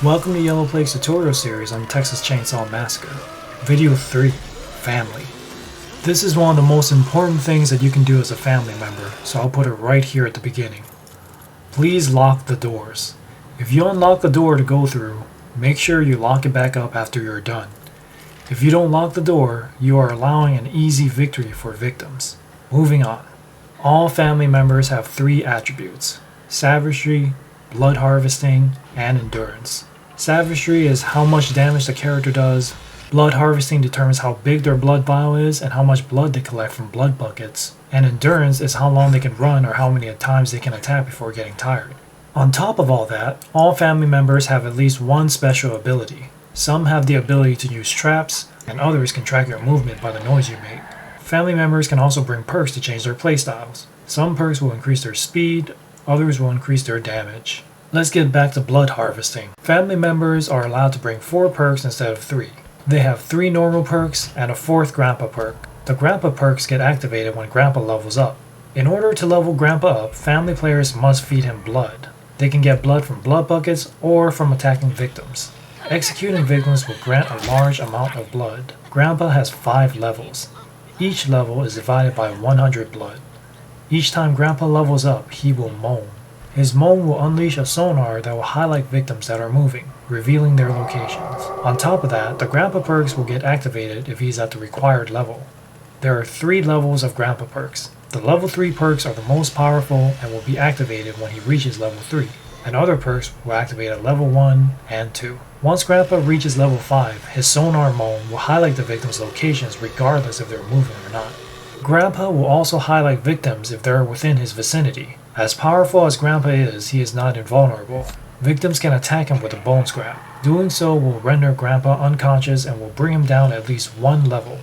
Welcome to Yellow Plague's tutorial series on Texas Chainsaw Massacre. Video 3, Family. This is one of the most important things that you can do as a family member, so I'll put it right here at the beginning. Please lock the doors. If you unlock the door to go through, make sure you lock it back up after you're done. If you don't lock the door, you are allowing an easy victory for victims. Moving on. All family members have 3 attributes: savagery, blood harvesting, and endurance. Savagery is how much damage the character does. Blood harvesting determines how big their blood vial is and how much blood they collect from blood buckets. And endurance is how long they can run or how many times they can attack before getting tired. On top of all that, all family members have at least one special ability. Some have the ability to use traps, and others can track your movement by the noise you make. Family members can also bring perks to change their playstyles. Some perks will increase their speed, others will increase their damage. Let's get back to blood harvesting. Family members are allowed to bring 4 perks instead of 3. They have 3 normal perks and a 4th Grandpa perk. The Grandpa perks get activated when Grandpa levels up. In order to level Grandpa up, family players must feed him blood. They can get blood from blood buckets or from attacking victims. Executing victims will grant a large amount of blood. Grandpa has 5 levels. Each level is divided by 100 blood. Each time Grandpa levels up, he will moan. His moan will unleash a sonar that will highlight victims that are moving, revealing their locations. On top of that, the Grandpa perks will get activated if he's at the required level. There are 3 levels of Grandpa perks. The level 3 perks are the most powerful and will be activated when he reaches level 3, and other perks will activate at level 1 and 2. Once Grandpa reaches level 5, his sonar moan will highlight the victim's locations regardless if they're moving or not. Grandpa will also highlight victims if they're within his vicinity. As powerful as Grandpa is, he is not invulnerable. Victims can attack him with a bone scrap. Doing so will render Grandpa unconscious and will bring him down at least 1 level.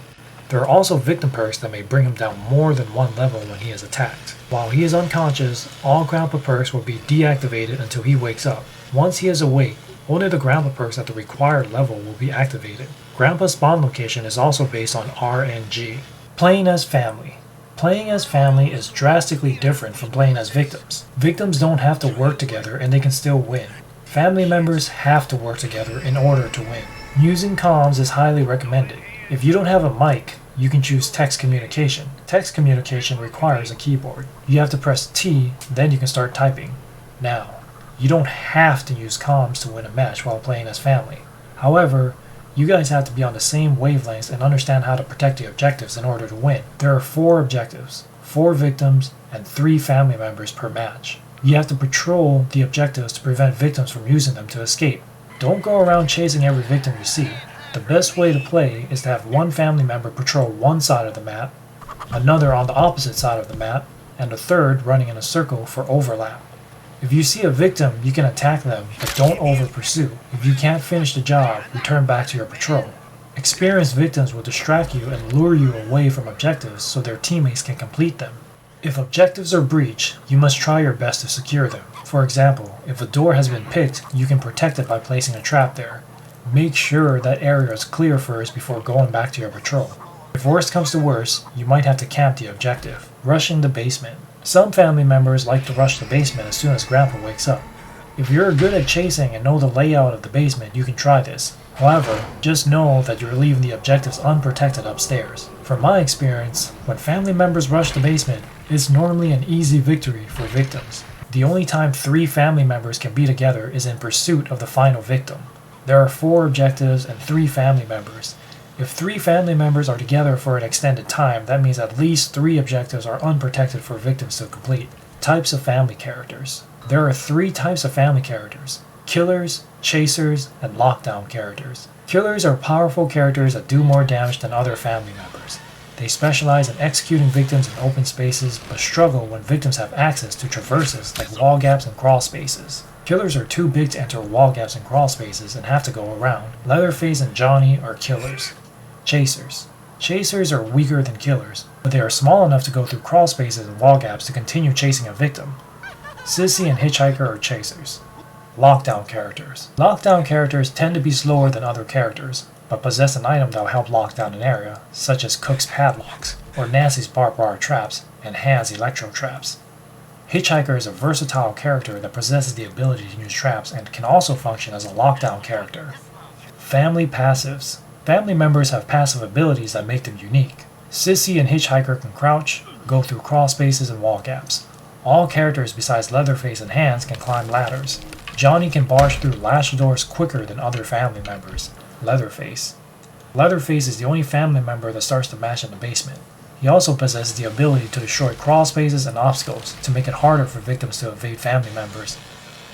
There are also victim perks that may bring him down more than 1 level when he is attacked. While he is unconscious, all Grandpa perks will be deactivated until he wakes up. Once he is awake, only the Grandpa perks at the required level will be activated. Grandpa's spawn location is also based on RNG. Playing as family. Playing as family is drastically different from playing as victims. Victims don't have to work together and they can still win. Family members have to work together in order to win. Using comms is highly recommended. If you don't have a mic, you can choose text communication. Text communication requires a keyboard. You have to press T, then you can start typing. Now, you don't have to use comms to win a match while playing as family. However, you guys have to be on the same wavelengths and understand how to protect the objectives in order to win. There are 4 objectives, 4 victims, and 3 family members per match. You have to patrol the objectives to prevent victims from using them to escape. Don't go around chasing every victim you see. The best way to play is to have one family member patrol one side of the map, another on the opposite side of the map, and a third running in a circle for overlap. If you see a victim, you can attack them, but don't over-pursue. If you can't finish the job, return back to your patrol. Experienced victims will distract you and lure you away from objectives so their teammates can complete them. If objectives are breached, you must try your best to secure them. For example, if a door has been picked, you can protect it by placing a trap there. Make sure that area is clear first before going back to your patrol. If worst comes to worst, you might have to camp the objective. Rushing the basement. Some family members like to rush the basement as soon as Grandpa wakes up. If you're good at chasing and know the layout of the basement, you can try this. However, just know that you're leaving the objectives unprotected upstairs. From my experience, when family members rush the basement, it's normally an easy victory for victims. The only time 3 family members can be together is in pursuit of the final victim. There are 4 objectives and 3 family members. If 3 family members are together for an extended time, that means at least 3 objectives are unprotected for victims to complete. Types of family characters. There are 3 types of family characters: killers, chasers, and lockdown characters. Killers are powerful characters that do more damage than other family members. They specialize in executing victims in open spaces, but struggle when victims have access to traverses like wall gaps and crawl spaces. Killers are too big to enter wall gaps and crawl spaces and have to go around. Leatherface and Johnny are killers. Chasers. Chasers are weaker than killers, but they are small enough to go through crawl spaces and wall gaps to continue chasing a victim. Sissy and Hitchhiker are chasers. Lockdown characters. Lockdown characters tend to be slower than other characters, but possess an item that will help lock down an area, such as Cook's padlocks, or Nancy's barbed wire traps, and Han's electro traps. Hitchhiker is a versatile character that possesses the ability to use traps and can also function as a lockdown character. Family passives. Family members have passive abilities that make them unique. Sissy and Hitchhiker can crouch, go through crawl spaces and wall gaps. All characters besides Leatherface and Hands can climb ladders. Johnny can barge through latch doors quicker than other family members. Leatherface. Leatherface is the only family member that starts the match in the basement. He also possesses the ability to destroy crawl spaces and obstacles to make it harder for victims to evade family members.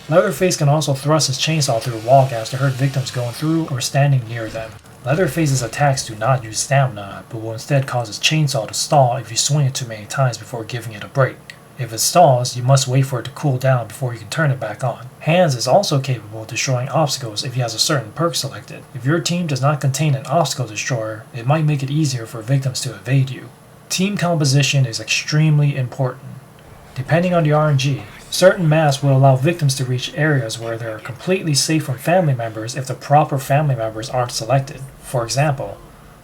Leatherface can also thrust his chainsaw through wall gaps to hurt victims going through or standing near them. Leatherface's attacks do not use stamina, but will instead cause his chainsaw to stall if you swing it too many times before giving it a break. If it stalls, you must wait for it to cool down before you can turn it back on. Hands is also capable of destroying obstacles if he has a certain perk selected. If your team does not contain an obstacle destroyer, it might make it easier for victims to evade you. Team composition is extremely important. Depending on the RNG, certain maps will allow victims to reach areas where they are completely safe from family members if the proper family members aren't selected. For example,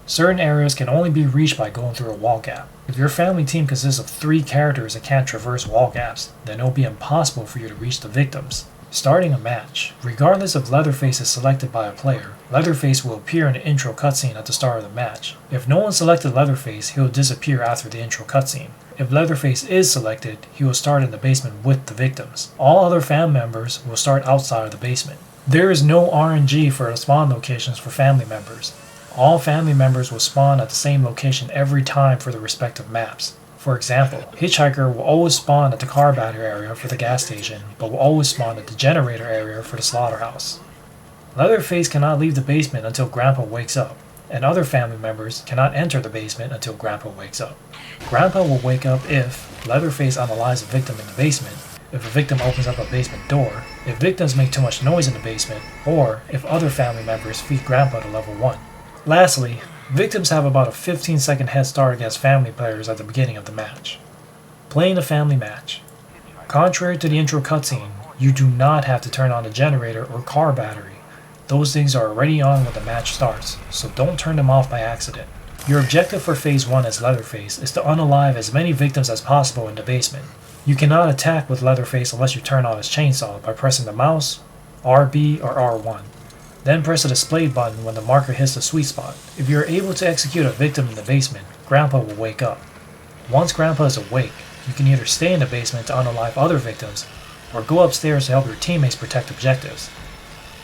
certain areas can only be reached by going through a wall gap. If your family team consists of 3 characters that can't traverse wall gaps, then it will be impossible for you to reach the victims. Starting a match. Regardless if Leatherface is selected by a player, Leatherface will appear in the intro cutscene at the start of the match. If no one selected Leatherface, he will disappear after the intro cutscene. If Leatherface is selected, he will start in the basement with the victims. All other fan members will start outside of the basement. There is no RNG for the spawn locations for family members. All family members will spawn at the same location every time for the respective maps. For example, Hitchhiker will always spawn at the car battery area for the gas station, but will always spawn at the generator area for the slaughterhouse. Leatherface cannot leave the basement until Grandpa wakes up, and other family members cannot enter the basement until Grandpa wakes up. Grandpa will wake up if Leatherface unalives a victim in the basement, if a victim opens up a basement door, if victims make too much noise in the basement, or if other family members feed Grandpa to level 1. Lastly, victims have about a 15-second head start against family players at the beginning of the match. Playing a family match. Contrary to the intro cutscene, you do not have to turn on the generator or car battery. Those things are already on when the match starts, so don't turn them off by accident. Your objective for Phase 1 as Leatherface is to unalive as many victims as possible in the basement. You cannot attack with Leatherface unless you turn on his chainsaw by pressing the mouse, RB, or R1. Then press the display button when the marker hits the sweet spot. If you are able to execute a victim in the basement, Grandpa will wake up. Once Grandpa is awake, you can either stay in the basement to unalive other victims, or go upstairs to help your teammates protect objectives.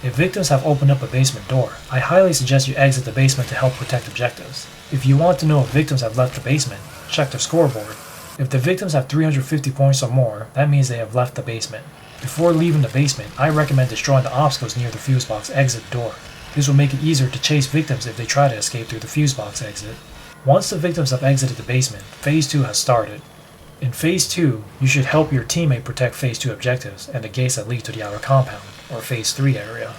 If victims have opened up a basement door, I highly suggest you exit the basement to help protect objectives. If you want to know if victims have left the basement, check their scoreboard. If the victims have 350 points or more, that means they have left the basement. Before leaving the basement, I recommend destroying the obstacles near the fuse box exit door. This will make it easier to chase victims if they try to escape through the fuse box exit. Once the victims have exited the basement, Phase 2 has started. In Phase 2, you should help your teammate protect Phase 2 objectives and the gates that lead to the outer compound, or Phase 3 area.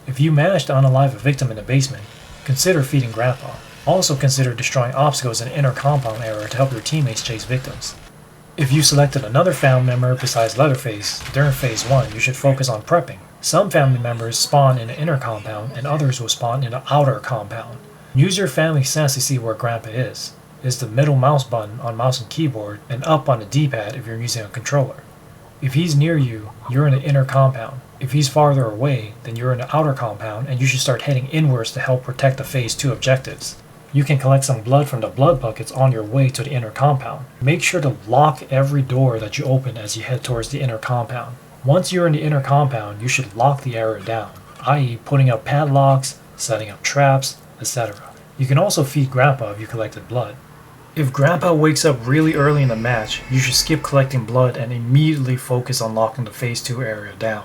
If you manage to unalive a victim in the basement, consider feeding Grandpa. Also consider destroying obstacles in the inner compound area to help your teammates chase victims. If you selected another family member besides Leatherface, during Phase 1 you should focus on prepping. Some family members spawn in the inner compound and others will spawn in the outer compound. Use your family sense to see where Grandpa is. It's the middle mouse button on mouse and keyboard and up on the D-pad if you're using a controller. If he's near you, you're in the inner compound. If he's farther away, then you're in the outer compound and you should start heading inwards to help protect the Phase 2 objectives. You can collect some blood from the blood buckets on your way to the inner compound. Make sure to lock every door that you open as you head towards the inner compound. Once you're in the inner compound, you should lock the area down, i.e. putting up padlocks, setting up traps, etc. You can also feed Grandpa if you collected blood. If Grandpa wakes up really early in the match, you should skip collecting blood and immediately focus on locking the Phase 2 area down.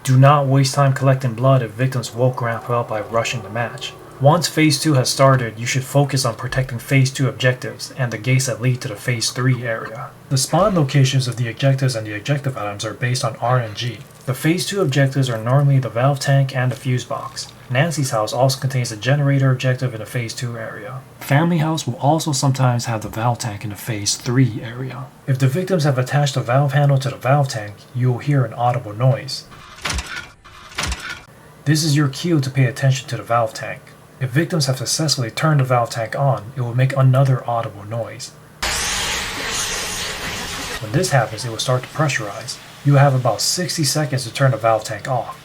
Do not waste time collecting blood if victims woke Grandpa up by rushing the match. Once Phase 2 has started, you should focus on protecting Phase 2 objectives and the gates that lead to the Phase 3 area. The spawn locations of the objectives and the objective items are based on RNG. The Phase 2 objectives are normally the valve tank and the fuse box. Nancy's house also contains a generator objective in the Phase 2 area. Family house will also sometimes have the valve tank in the Phase 3 area. If the victims have attached a valve handle to the valve tank, you will hear an audible noise. This is your cue to pay attention to the valve tank. If victims have successfully turned the valve tank on, it will make another audible noise. When this happens, it will start to pressurize. You will have about 60 seconds to turn the valve tank off.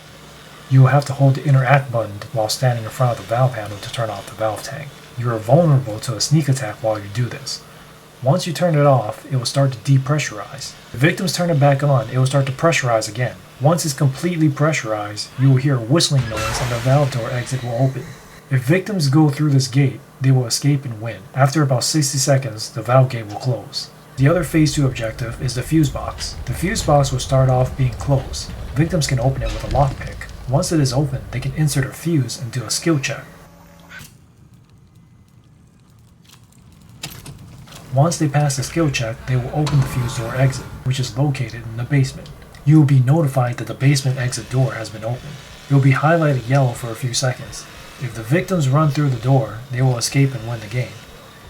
You will have to hold the interact button while standing in front of the valve handle to turn off the valve tank. You are vulnerable to a sneak attack while you do this. Once you turn it off, it will start to depressurize. If victims turn it back on, it will start to pressurize again. Once it's completely pressurized, you will hear a whistling noise and the valve door exit will open. If victims go through this gate, they will escape and win. After about 60 seconds, the valve gate will close. The other Phase 2 objective is the fuse box. The fuse box will start off being closed. Victims can open it with a lockpick. Once it is open, they can insert a fuse and do a skill check. Once they pass the skill check, they will open the fuse door exit, which is located in the basement. You will be notified that the basement exit door has been opened. It will be highlighted yellow for a few seconds. If the victims run through the door, they will escape and win the game.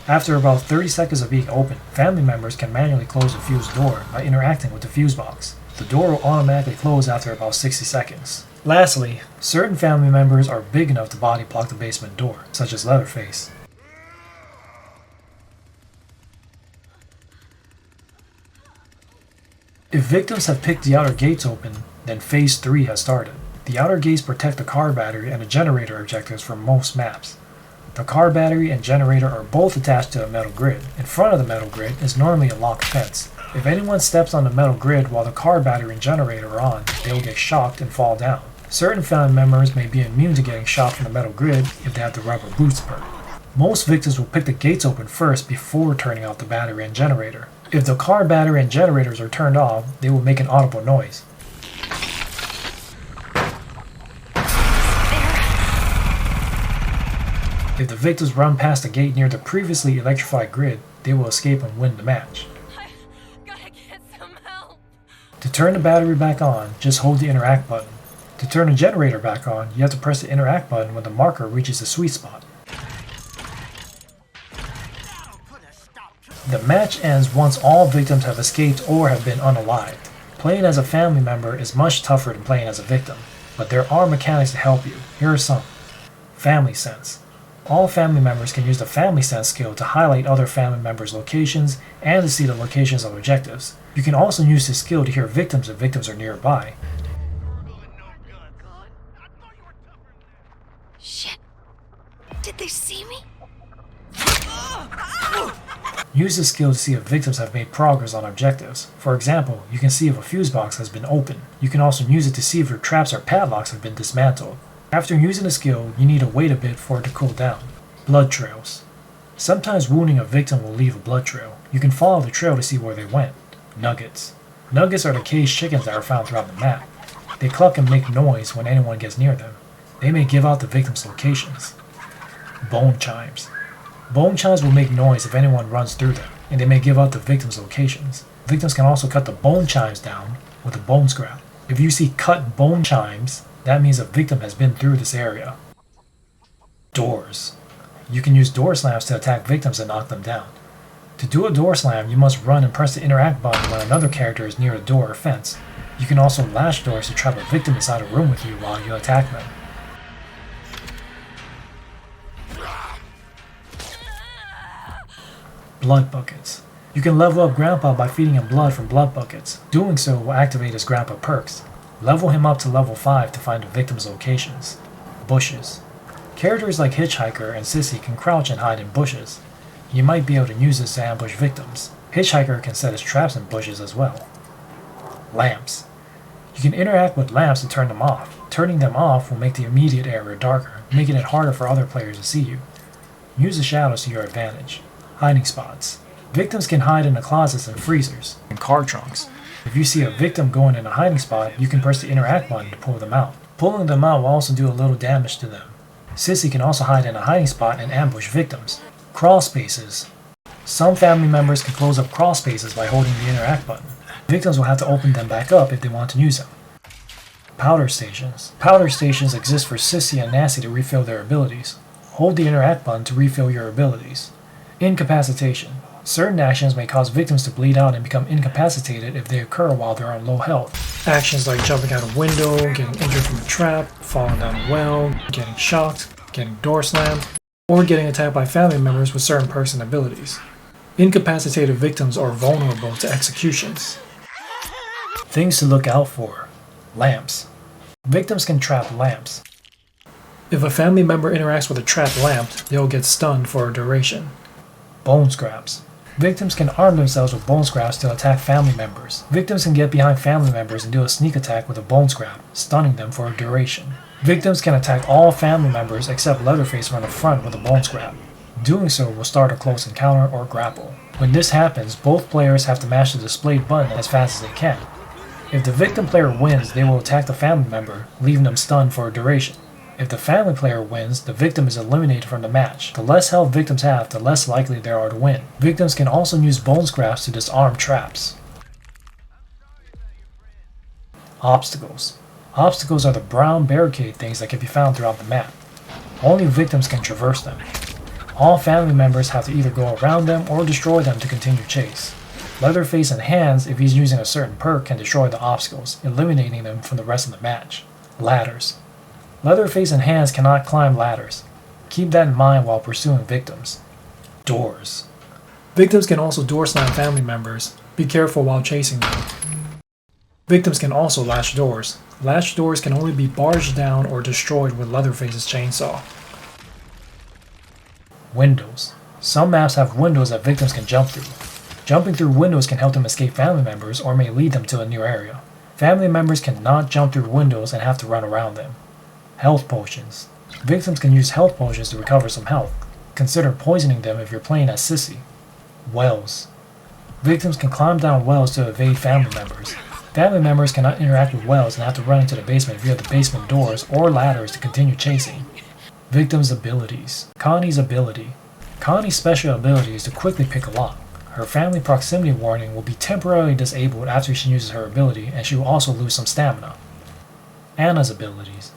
After about 30 seconds of being open, family members can manually close the fuse door by interacting with the fuse box. The door will automatically close after about 60 seconds. Lastly, certain family members are big enough to body block the basement door, such as Leatherface. If victims have picked the outer gates open, then Phase 3 has started. The outer gates protect the car battery and the generator objectives for most maps. The car battery and generator are both attached to a metal grid. In front of the metal grid is normally a locked fence. If anyone steps on the metal grid while the car battery and generator are on, they will get shocked and fall down. Certain family members may be immune to getting shocked from the metal grid if they have the rubber boots perk. Most victims will pick the gates open first before turning off the battery and generator. If the car battery and generators are turned off, they will make an audible noise. If the victims run past the gate near the previously electrified grid, they will escape and win the match. I gotta get some help. To turn the battery back on, just hold the interact button. To turn the generator back on, you have to press the interact button when the marker reaches the sweet spot. The match ends once all victims have escaped or have been unalived. Playing as a family member is much tougher than playing as a victim, but there are mechanics to help you. Here are some. Family Sense. All family members can use the Family Sense skill to highlight other family members' locations and to see the locations of objectives. You can also use this skill to hear victims if victims are nearby. Shit. Did they see me? Use this skill to see if victims have made progress on objectives. For example, you can see if a fuse box has been opened. You can also use it to see if your traps or padlocks have been dismantled. After using the skill, you need to wait a bit for it to cool down. Blood trails. Sometimes wounding a victim will leave a blood trail. You can follow the trail to see where they went. Nuggets. Nuggets are the caged chickens that are found throughout the map. They cluck and make noise when anyone gets near them. They may give out the victim's locations. Bone chimes. Bone chimes will make noise if anyone runs through them, and they may give out the victim's locations. Victims can also cut the bone chimes down with a bone scrap. If you see cut bone chimes, that means a victim has been through this area. Doors. You can use door slams to attack victims and knock them down. To do a door slam, you must run and press the interact button when another character is near a door or fence. You can also lash doors to trap a victim inside a room with you while you attack them. Blood buckets. You can level up Grandpa by feeding him blood from blood buckets. Doing so will activate his Grandpa perks. Level him up to level 5 to find the victim's locations. Bushes. Characters like Hitchhiker and Sissy can crouch and hide in bushes. You might be able to use this to ambush victims. Hitchhiker can set his traps in bushes as well. Lamps. You can interact with lamps to turn them off. Turning them off will make the immediate area darker, making it harder for other players to see you. Use the shadows to your advantage. Hiding spots. Victims can hide in the closets and freezers, and car trunks. If you see a victim going in a hiding spot, you can press the interact button to pull them out. Pulling them out will also do a little damage to them. Sissy can also hide in a hiding spot and ambush victims. Crawl spaces. Some family members can close up crawl spaces by holding the interact button. Victims will have to open them back up if they want to use them. Powder stations. Powder stations exist for Sissy and Nasty to refill their abilities. Hold the interact button to refill your abilities. Incapacitation. Certain actions may cause victims to bleed out and become incapacitated if they occur while they're on low health. Actions like jumping out a window, getting injured from a trap, falling down a well, getting shocked, getting door slammed, or getting attacked by family members with certain perks and abilities. Incapacitated victims are vulnerable to executions. Things to look out for. Lamps. Victims can trap lamps. If a family member interacts with a trapped lamp, they'll get stunned for a duration. Bone scraps. Victims can arm themselves with bone scraps to attack family members. Victims can get behind family members and do a sneak attack with a bone scrap, stunning them for a duration. Victims can attack all family members except Leatherface from the front with a bone scrap. Doing so will start a close encounter or grapple. When this happens, both players have to mash the displayed button as fast as they can. If the victim player wins, they will attack the family member, leaving them stunned for a duration. If the family player wins, the victim is eliminated from the match. The less health victims have, the less likely they are to win. Victims can also use bone scraps to disarm traps. Obstacles. Obstacles are the brown barricade things that can be found throughout the map. Only victims can traverse them. All family members have to either go around them or destroy them to continue chase. Leatherface and Hands, if he's using a certain perk, can destroy the obstacles, eliminating them from the rest of the match. Ladders. Leatherface and Hands cannot climb ladders. Keep that in mind while pursuing victims. Doors. Victims can also door slam family members. Be careful while chasing them. Victims can also latch doors. Latched doors can only be barged down or destroyed with Leatherface's chainsaw. Windows. Some maps have windows that victims can jump through. Jumping through windows can help them escape family members or may lead them to a new area. Family members cannot jump through windows and have to run around them. Health potions. Victims can use health potions to recover some health. Consider poisoning them if you're playing as Sissy. Wells. Victims can climb down wells to evade family members. Family members cannot interact with wells and have to run into the basement via the basement doors or ladders to continue chasing. Victims' abilities. Connie's ability. Connie's special ability is to quickly pick a lock. Her family proximity warning will be temporarily disabled after she uses her ability, and she will also lose some stamina. Anna's abilities.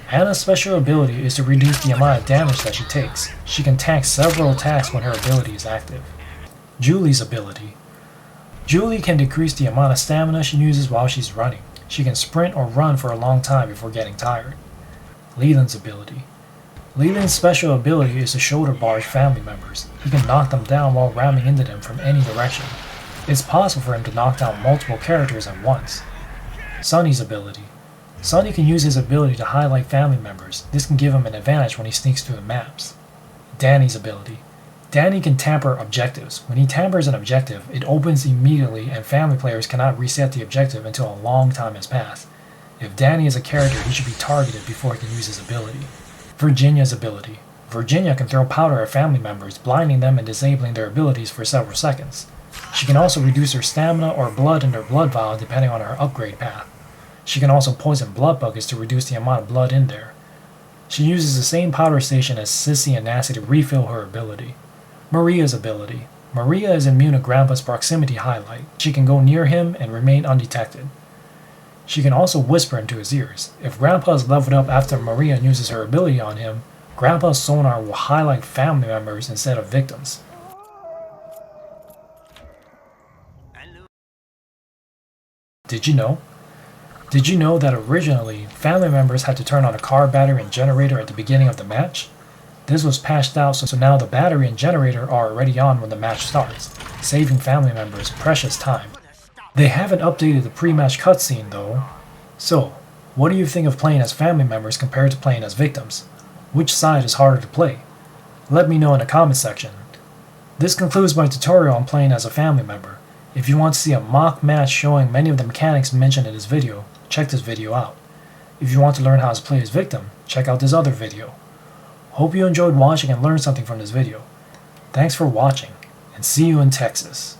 Anna's special ability is to reduce the amount of damage that she takes. She can tank several attacks when her ability is active. Julie's ability. Julie can decrease the amount of stamina she uses while she's running. She can sprint or run for a long time before getting tired. Leland's ability. Leland's special ability is to shoulder barge family members. He can knock them down while ramming into them from any direction. It's possible for him to knock down multiple characters at once. Sonny's ability. Sonny can use his ability to highlight family members. This can give him an advantage when he sneaks through the maps. Danny's ability. Danny can tamper objectives. When he tampers an objective, it opens immediately and family players cannot reset the objective until a long time has passed. If Danny is a character, he should be targeted before he can use his ability. Virginia's ability. Virginia can throw powder at family members, blinding them and disabling their abilities for several seconds. She can also reduce her stamina or blood in their blood vial depending on her upgrade path. She can also poison blood buckets to reduce the amount of blood in there. She uses the same powder station as Sissy and Nasty to refill her ability. Maria's ability. Maria is immune to Grandpa's proximity highlight. She can go near him and remain undetected. She can also whisper into his ears. If Grandpa is leveled up after Maria uses her ability on him, Grandpa's sonar will highlight family members instead of victims. Did you know? Did you know that originally, family members had to turn on a car battery and generator at the beginning of the match? This was patched out so now the battery and generator are already on when the match starts, saving family members precious time. They haven't updated the pre-match cutscene though. So, what do you think of playing as family members compared to playing as victims? Which side is harder to play? Let me know in the comment section. This concludes my tutorial on playing as a family member. If you want to see a mock match showing many of the mechanics mentioned in this video, check this video out. If you want to learn how to play as victim, check out this other video. Hope you enjoyed watching and learned something from this video. Thanks for watching, and see you in Texas.